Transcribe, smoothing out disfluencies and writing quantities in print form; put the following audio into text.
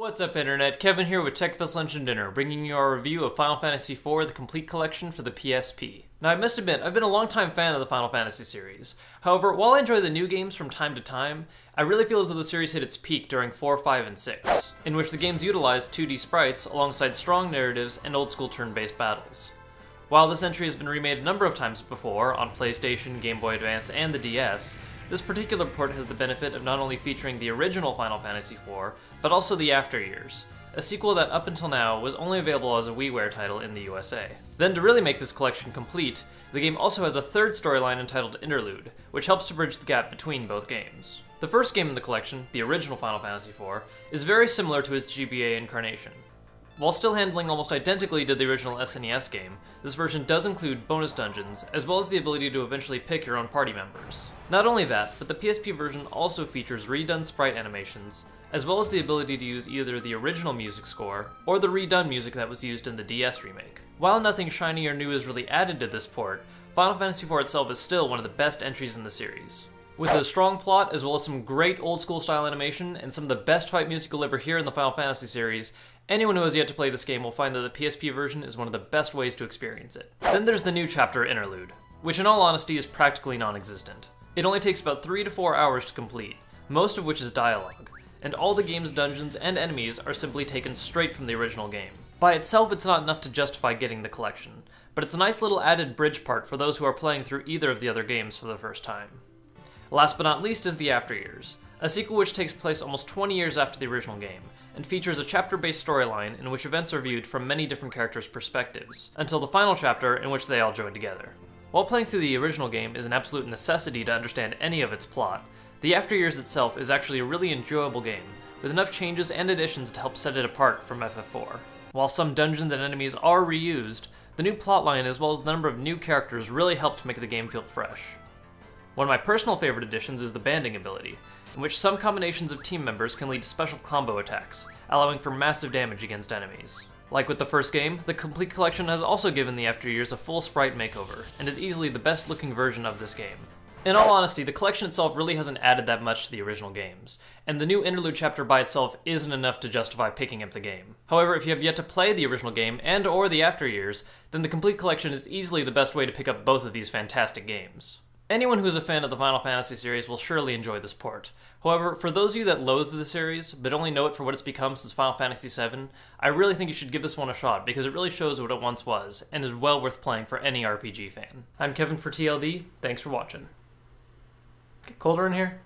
What's up, Internet? Kevin here with Breakfast, Lunch, and Dinner, bringing you our review of Final Fantasy IV, the complete collection for the PSP. Now, I must admit, I've been a long-time fan of the Final Fantasy series. However, while I enjoy the new games from time to time, I really feel as though the series hit its peak during 4, 5, and 6, in which the games utilized 2D sprites alongside strong narratives and old-school turn-based battles. While this entry has been remade a number of times before on PlayStation, Game Boy Advance, and the DS, this particular port has the benefit of not only featuring the original Final Fantasy IV, but also the After Years, a sequel that up until now was only available as a WiiWare title in the USA. Then to really make this collection complete, the game also has a third storyline entitled Interlude, which helps to bridge the gap between both games. The first game in the collection, the original Final Fantasy IV, is very similar to its GBA incarnation. While still handling almost identically to the original SNES game, this version does include bonus dungeons, as well as the ability to eventually pick your own party members. Not only that, but the PSP version also features redone sprite animations, as well as the ability to use either the original music score, or the redone music that was used in the DS remake. While nothing shiny or new is really added to this port, Final Fantasy IV itself is still one of the best entries in the series. With a strong plot, as well as some great old-school style animation, and some of the best fight music you'll ever hear in the Final Fantasy series, anyone who has yet to play this game will find that the PSP version is one of the best ways to experience it. Then there's the new chapter Interlude, which in all honesty is practically non-existent. It only takes about 3 to 4 hours to complete, most of which is dialogue, and all the game's dungeons and enemies are simply taken straight from the original game. By itself, it's not enough to justify getting the collection, but it's a nice little added bridge part for those who are playing through either of the other games for the first time. Last but not least is the After Years, a sequel which takes place almost 20 years after the original game, and features a chapter-based storyline in which events are viewed from many different characters' perspectives, until the final chapter in which they all join together. While playing through the original game is an absolute necessity to understand any of its plot, the After Years itself is actually a really enjoyable game, with enough changes and additions to help set it apart from FF4. While some dungeons and enemies are reused, the new plotline as well as the number of new characters really help to make the game feel fresh. One of my personal favorite additions is the banding ability, in which some combinations of team members can lead to special combo attacks, allowing for massive damage against enemies. Like with the first game, the complete collection has also given the After Years a full sprite makeover, and is easily the best looking version of this game. In all honesty, the collection itself really hasn't added that much to the original games, and the new Interlude chapter by itself isn't enough to justify picking up the game. However, if you have yet to play the original game and or the After Years, then the complete collection is easily the best way to pick up both of these fantastic games. Anyone who's a fan of the Final Fantasy series will surely enjoy this port. However, for those of you that loathe the series, but only know it for what it's become since Final Fantasy VII, I really think you should give this one a shot, because it really shows what it once was, and is well worth playing for any RPG fan. I'm Kevin for TLD, thanks for watching. Get colder in here?